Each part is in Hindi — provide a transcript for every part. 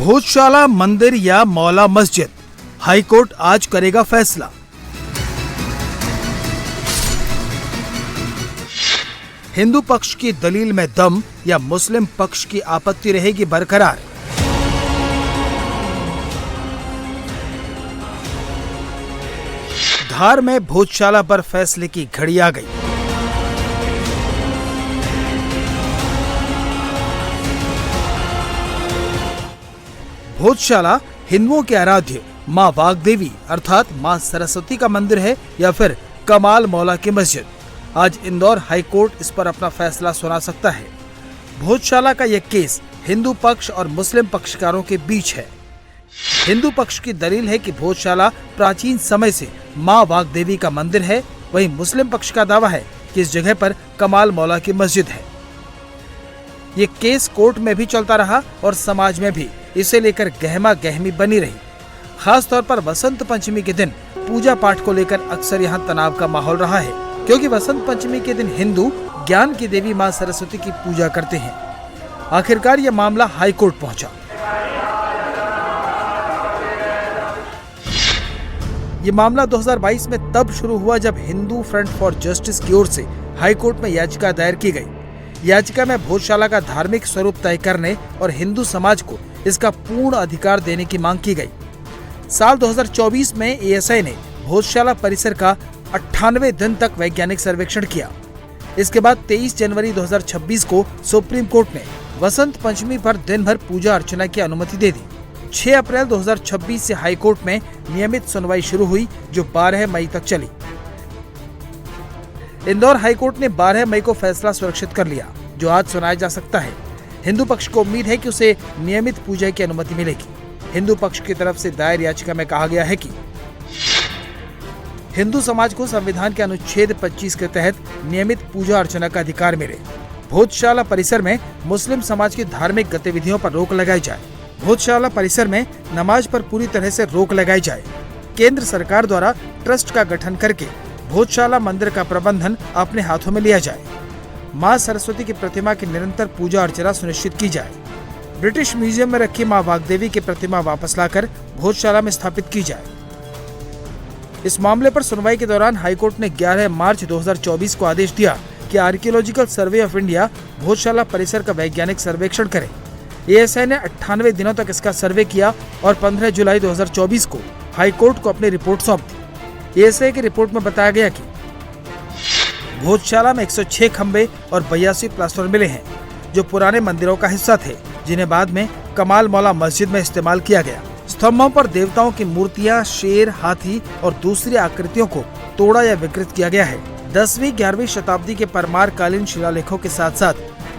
भोजशाला मंदिर या मौला मस्जिद, हाईकोर्ट आज करेगा फैसला। हिंदू पक्ष की दलील में दम या मुस्लिम पक्ष की आपत्ति रहेगी बरकरार। धार में भोजशाला पर फैसले की घड़ी आ गई। भोजशाला हिंदुओं के आराध्य मां वाग्देवी अर्थात मां सरस्वती का मंदिर है या फिर कमाल मौला की मस्जिद। आज इंदौर हाईकोर्ट इस पर अपना फैसला सुना सकता है। भोजशाला का यह केस हिंदू पक्ष और मुस्लिम पक्षकारों के बीच है। हिंदू पक्ष की दलील है कि भोजशाला प्राचीन समय से मां वाग्देवी का मंदिर है, वहीं मुस्लिम पक्ष का दावा है कि इस जगह पर कमाल मौला की मस्जिद है। ये केस कोर्ट में भी चलता रहा और समाज में भी इसे लेकर गहमा गहमी बनी रही। खास तौर पर वसंत पंचमी के दिन पूजा पाठ को लेकर अक्सर यहाँ तनाव का माहौल रहा है, क्योंकि वसंत पंचमी के दिन हिंदू ज्ञान की देवी मां सरस्वती की पूजा करते हैं। आखिरकार यह मामला हाईकोर्ट पहुंचा। ये मामला 2022 में तब शुरू हुआ जब हिंदू फ्रंट फॉर जस्टिस की ओर से हाईकोर्ट में याचिका दायर की गई। याचिका में भोजशाला का धार्मिक स्वरूप तय करने और हिंदू समाज को इसका पूर्ण अधिकार देने की मांग की गई। साल 2024 में एएसआई ने भोजशाला परिसर का 98 दिन तक वैज्ञानिक सर्वेक्षण किया। इसके बाद 23 जनवरी 2026 को सुप्रीम कोर्ट ने वसंत पंचमी पर दिन भर पूजा अर्चना की अनुमति दे दी। 6 अप्रैल 2026 से हाईकोर्ट में नियमित सुनवाई शुरू हुई, जो 12 मई तक चली। इंदौर हाईकोर्ट ने 12 मई को फैसला सुरक्षित कर लिया, जो आज सुनाया जा सकता है। हिंदू पक्ष को उम्मीद है कि उसे नियमित पूजा की अनुमति मिलेगी। हिंदू पक्ष की तरफ से दायर याचिका में कहा गया है कि हिंदू समाज को संविधान के अनुच्छेद 25 के तहत नियमित पूजा अर्चना का अधिकार मिले। भोजशाला परिसर में मुस्लिम समाज की धार्मिक गतिविधियों पर रोक लगाई जाए। भोजशाला परिसर में नमाज पर पूरी तरह से रोक लगाई जाए। केंद्र सरकार द्वारा ट्रस्ट का गठन करके भोजशाला मंदिर का प्रबंधन अपने हाथों में लिया जाए। मां सरस्वती की प्रतिमा की निरंतर पूजा अर्चना सुनिश्चित की जाए। ब्रिटिश म्यूजियम में रखी मां वाग्देवी की प्रतिमा वापस लाकर भोजशाला में स्थापित की जाए। इस मामले पर सुनवाई के दौरान हाईकोर्ट ने 11 मार्च 2024 को आदेश दिया कि archaeological survey of India Bhojshala परिसर का वैज्ञानिक सर्वेक्षण करे। एएसआई ने 98 दिनों तक इसका सर्वे किया और 15 जुलाई 2024 को हाईकोर्ट को अपनी रिपोर्ट सौंप दी। एएसआई की रिपोर्ट में बताया गया कि भोजशाला में 106 खंबे और 82 प्लास्टर मिले हैं, जो पुराने मंदिरों का हिस्सा थे, जिन्हें बाद में कमाल मौला मस्जिद में इस्तेमाल किया गया। स्तंभों पर देवताओं की मूर्तियां, शेर, हाथी और दूसरी आकृतियों को तोड़ा या विकृत किया गया है। 10वीं 11वीं शताब्दी के परमार कालीन शिलालेखों के साथ साथ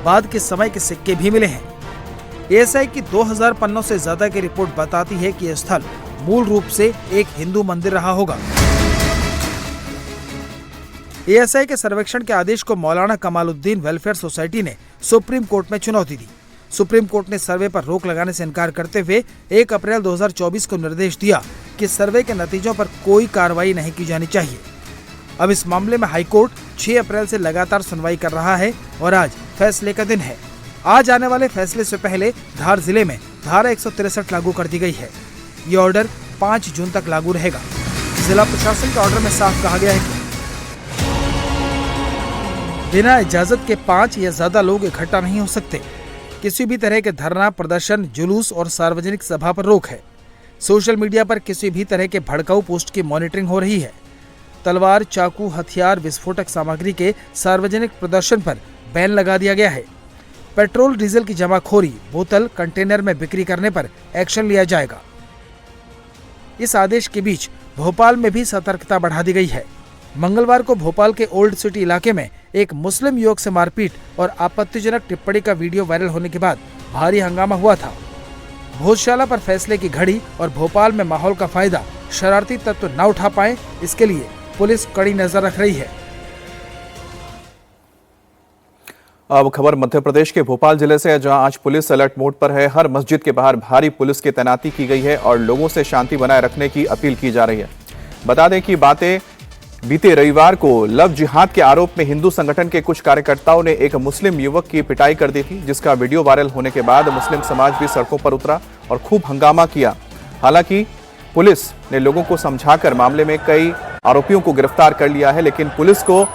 बाद के समय के सिक्के भी मिले हैं। एएसआई की 2000 पन्नों से ज्यादा की रिपोर्ट बताती है कि यह स्थल मूल रूप से एक हिंदू मंदिर रहा होगा। एएसआई के सर्वेक्षण के आदेश को मौलाना कमालुद्दीन वेलफेयर सोसाइटी ने सुप्रीम कोर्ट में चुनौती दी। सुप्रीम कोर्ट ने सर्वे पर रोक लगाने से इनकार करते हुए 1 अप्रैल 2024 को निर्देश दिया कि सर्वे के नतीजों पर कोई कार्रवाई नहीं की जानी चाहिए। अब इस मामले में हाईकोर्ट 6 अप्रैल से लगातार सुनवाई कर रहा है और आज फैसले का दिन है। आज आने वाले फैसले से पहले धार जिले में धारा 163 लागू कर दी गई है। ये ऑर्डर 5 जून तक लागू रहेगा। जिला प्रशासन के ऑर्डर में साफ कहा गया है कि बिना इजाजत के 5 या ज्यादा लोग इकट्ठा नहीं हो सकते। किसी भी तरह के धरना, प्रदर्शन, जुलूस और सार्वजनिक सभा पर रोक है। सोशल मीडिया पर किसी भी तरह के भड़काऊ पोस्ट की मॉनिटरिंग हो रही है। तलवार, चाकू, हथियार, विस्फोटक सामग्री के सार्वजनिक प्रदर्शन पर बैन लगा दिया गया है। पेट्रोल डीजल की जमाखोरी, बोतल, कंटेनर में बिक्री करने पर एक्शन लिया जाएगा। इस आदेश के बीच भोपाल में भी सतर्कता बढ़ा दी गई है। मंगलवार को भोपाल के ओल्ड सिटी इलाके में एक मुस्लिम युवक से मारपीट और आपत्तिजनक टिप्पणी का वीडियो वायरल होने के बाद भारी हंगामा हुआ था। भोजशाला पर फैसले की घड़ी और भोपाल में माहौल का फायदा शरारती तत्व न उठा पाए, इसके लिए पुलिस कड़ी नजर रख रही है। अब खबर मध्य प्रदेश के भोपाल जिले से है, जहां आज पुलिस अलर्ट मोड पर है। हर मस्जिद के बाहर भारी पुलिस की तैनाती की गई है और लोगों से शांति बनाए रखने की अपील की जा रही है। बता दें कि बातें बीते रविवार को लव जिहाद के आरोप में हिंदू संगठन के कुछ कार्यकर्ताओं ने एक मुस्लिम युवक की पिटाई कर दी थी, जिसका वीडियो वायरल होने के बाद मुस्लिम समाज भी सड़कों पर उतरा और खूब हंगामा किया। हालांकि पुलिस ने लोगों को समझाकर मामले में कई आरोपियों को गिरफ्तार कर लिया है, लेकिन पुलिस को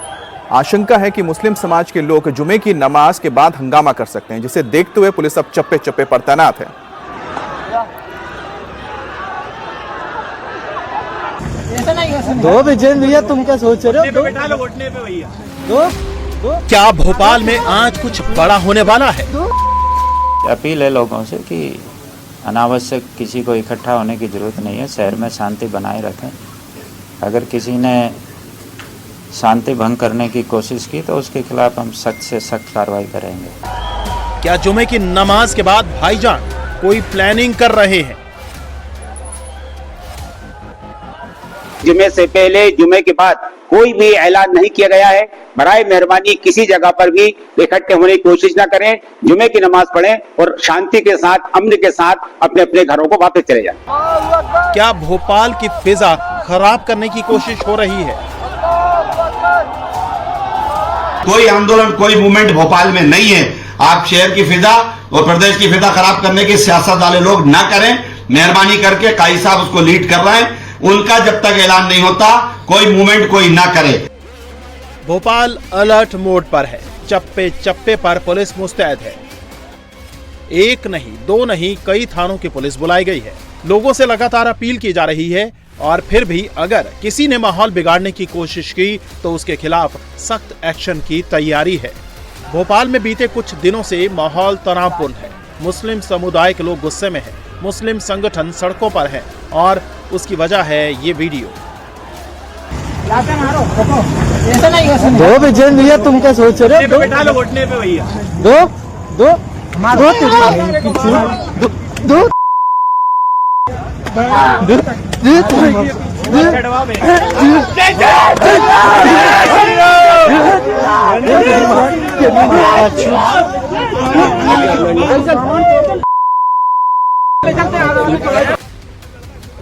आशंका है कि मुस्लिम समाज के लोग जुमे की नमाज के बाद हंगामा कर सकते हैं, जिसे देखते हुए पुलिस अब चप्पे चप्पे पर तैनात है। दो विजय भैया, तुम क्या सोच रहे हो? दो क्या भोपाल में आज कुछ बड़ा होने वाला है? अपील है लोगों से कि अनावश्यक किसी को इकट्ठा होने की जरूरत नहीं है, शहर में शांति बनाए रखें। अगर किसी ने शांति भंग करने की कोशिश की तो उसके खिलाफ हम सख्त से सख्त कार्रवाई करेंगे। क्या जुमे की नमाज के बाद भाईजान कोई प्लानिंग कर रहे हैं? जुमे से पहले जुमे के बाद कोई भी ऐलान नहीं किया गया है। बराए मेहरबानी किसी जगह पर भी इकट्ठे होने की कोशिश न करें। जुमे की नमाज पढ़ें और शांति के साथ, अमन के साथ अपने अपने घरों को वापस चले जाएं। क्या भोपाल की फिजा खराब करने की कोशिश हो रही है? कोई आंदोलन, कोई मूवमेंट भोपाल में नहीं है। आप शहर की फिजा और प्रदेश की फिजा खराब करने की सियासत वाले लोग ना करें। मेहरबानी करके काई साहब उसको लीड कर रहे हैं, उनका जब तक ऐलान नहीं होता कोई मूवमेंट कोई ना करे। भोपाल अलर्ट मोड पर है, चप्पे चप्पे पर पुलिस मुस्तैद है। एक नहीं, दो नहीं, कई थानों की पुलिस बुलाई गई है। लोगों से लगातार अपील की जा रही है और फिर भी अगर किसी ने माहौल बिगाड़ने की कोशिश की तो उसके खिलाफ सख्त एक्शन की तैयारी है। भोपाल में बीते कुछ दिनों से माहौल तनावपूर्ण है। मुस्लिम समुदाय के लोग गुस्से में हैं, मुस्लिम संगठन सड़कों पर हैं और उसकी वजह है ये वीडियो। दो विजय भैया, तुम क्या सोच रहे हो? दो दो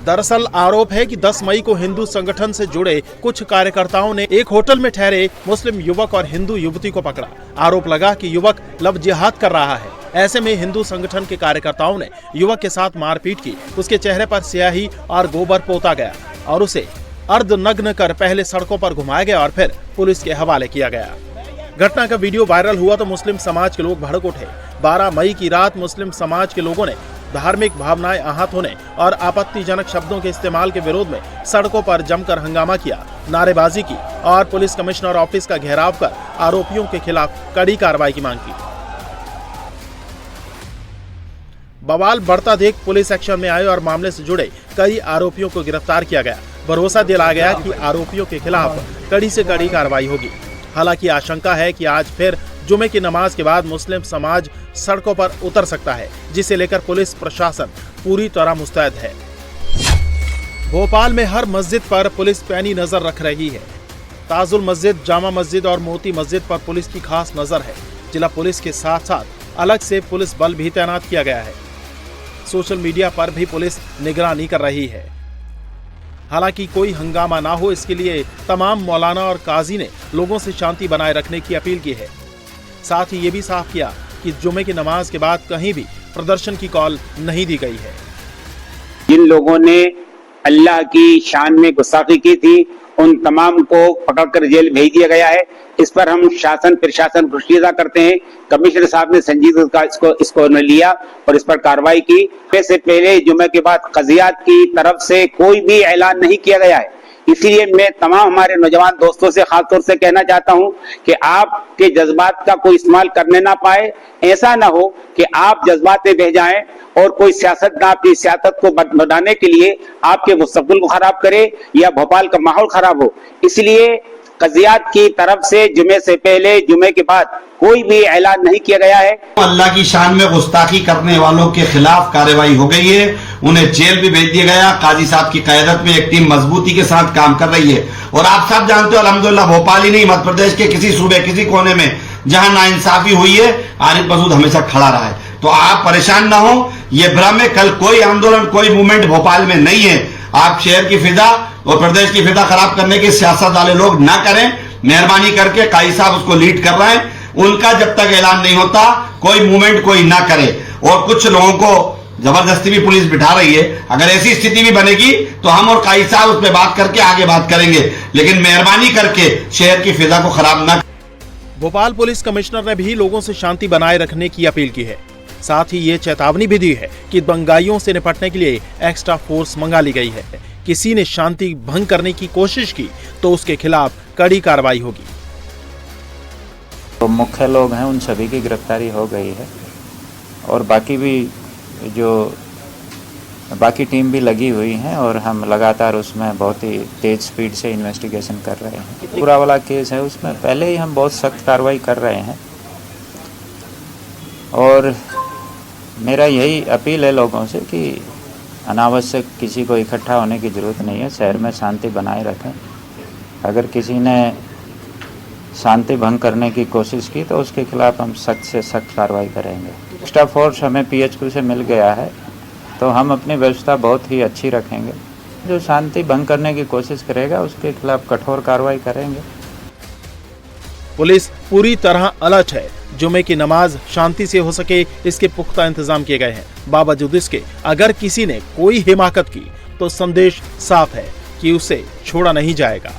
दरअसल आरोप है कि 10 मई को हिंदू संगठन से जुड़े कुछ कार्यकर्ताओं ने एक होटल में ठहरे मुस्लिम युवक और हिंदू युवती को पकड़ा। आरोप लगा कि युवक लव जिहाद कर रहा है। ऐसे में हिंदू संगठन के कार्यकर्ताओं ने युवक के साथ मारपीट की। उसके चेहरे पर स्याही और गोबर पोता गया और उसे अर्धनग्न कर पहले सड़कों पर घुमाया गया और फिर पुलिस के हवाले किया गया। घटना का वीडियो वायरल हुआ तो मुस्लिम समाज के लोग भड़क उठे। 12 मई की रात मुस्लिम समाज के लोगों ने धार्मिक भावनाएं आहत होने और आपत्तिजनक शब्दों के इस्तेमाल के विरोध में सड़कों पर जमकर हंगामा किया, नारेबाजी की और पुलिस कमिश्नर ऑफिस का घेराव कर आरोपियों के खिलाफ कड़ी कार्रवाई की मांग की। बवाल बढ़ता देख पुलिस एक्शन में आई और मामले से जुड़े कई आरोपियों को गिरफ्तार किया गया। भरोसा दिलाया गया कि आरोपियों के खिलाफ कड़ी से कड़ी कार्रवाई होगी। हालांकि आशंका है कि आज फिर जुमे की नमाज के बाद मुस्लिम समाज सड़कों पर उतर सकता है, जिसे लेकर पुलिस प्रशासन पूरी तरह मुस्तैद है। भोपाल में हर मस्जिद पर पुलिस पैनी नजर रख रही है। ताजुल मस्जिद, जामा मस्जिद और मोती मस्जिद पर पुलिस की खास नजर है। जिला पुलिस के साथ साथ अलग से पुलिस बल भी तैनात किया गया है। सोशल मीडिया पर भी पुलिस निगरानी कर रही है। हालांकि कोई हंगामा ना हो, इसके लिए तमाम मौलाना और काजी ने लोगों से शांति बनाए रखने की अपील की है। साथ ही ये भी साफ किया कि जुमे की नमाज के बाद कहीं भी प्रदर्शन की कॉल नहीं दी गई है। जिन लोगों ने अल्लाह की शान में गुस्ताखी की थी उन तमाम को पकड़कर जेल भेज दिया गया है। इस पर हम शासन प्रशासन को शुक्रिया अदा करते हैं। कमिश्नर साहब ने संजीदगी इसको लिया और इस पर कार्रवाई की। इससे पहले जुमे के बाद कज़ियात की तरफ से कोई भी ऐलान नहीं किया गया है। इसलिए मैं तमाम हमारे नौजवान दोस्तों से खास तौर से कहना चाहता हूं कि आपके जज्बात का कोई इस्तेमाल करने ना पाए। ऐसा ना हो कि आप जज्बात में बह जाएं और कोई सियासतदान अपनी सियासत को बढ़ाने के लिए आपके मुस्तकबिल को खराब करे या भोपाल का माहौल खराब हो। इसलिए कज़ियात की तरफ से जुमे से पहले जुमे के बाद कोई भी ऐलान नहीं किया गया है। अल्लाह की शान में गुस्ताखी करने वालों के खिलाफ कार्रवाई हो गई है। उन्हें जेल भी भेज दिया गया। काजी साहब की क़यादत में एक टीम मजबूती के साथ काम कर रही है और आप सब जानते हो अल्हम्दुलिल्लाह भोपाल ही नहीं मध्य प्रदेश के किसी सूबे किसी कोने में जहां नाइंसाफी हुई है आरिफ मसूद हमेशा खड़ा रहा है। तो आप परेशान ना हो, ये भ्रम है। कल कोई आंदोलन, कोई मूवमेंट भोपाल में नहीं है। आप शहर की फिजा और प्रदेश की फिजा खराब करने की सियासत वाले लोग ना करें। मेहरबानी करके काई साहब उसको लीड कर रहे हैं, उनका जब तक ऐलान नहीं होता कोई मूवमेंट कोई ना करे। और कुछ लोगों को जबरदस्ती भी पुलिस बिठा रही है। अगर ऐसी स्थिति भी बनेगी तो हम और काई साहब उस पर बात करके आगे बात करेंगे, लेकिन मेहरबानी करके शहर की फिजा को खराब ना। भोपाल पुलिस कमिश्नर ने भी लोगों से शांति बनाए रखने की अपील की है। साथ ही ये चेतावनी भी दी है कि दंगाइयों से निपटने के लिए एक्स्ट्रा फोर्स मंगा ली गई है। किसी ने शांति भंग करने की कोशिश की तो उसके खिलाफ कड़ी कार्रवाई होगी। तो मुख्य लोग हैं उन सभी की गिरफ्तारी हो गई है और बाकी भी जो बाकी टीम भी लगी हुई है और हम लगातार उसमें बहुत ही तेज स्पीड से इन्वेस्टिगेशन कर रहे हैं। पूरा वाला केस है, उसमें पहले ही हम बहुत सख्त कार्रवाई कर रहे हैं और मेरा यही अपील है लोगों से कि अनावश्यक किसी को इकट्ठा होने की ज़रूरत नहीं है। शहर में शांति बनाए रखें। अगर किसी ने शांति भंग करने की कोशिश की तो उसके खिलाफ हम सख्त से सख्त कार्रवाई करेंगे। एक्स्ट्रा फोर्स हमें PHQ से मिल गया है तो हम अपनी व्यवस्था बहुत ही अच्छी रखेंगे। जो शांति भंग करने की कोशिश करेगा उसके खिलाफ कठोर कार्रवाई करेंगे। पुलिस पूरी तरह अलर्ट है। जुमे की नमाज शांति से हो सके इसके पुख्ता इंतजाम किए गए हैं। बावजूद इसके अगर किसी ने कोई हिमाकत की तो संदेश साफ है कि उसे छोड़ा नहीं जाएगा।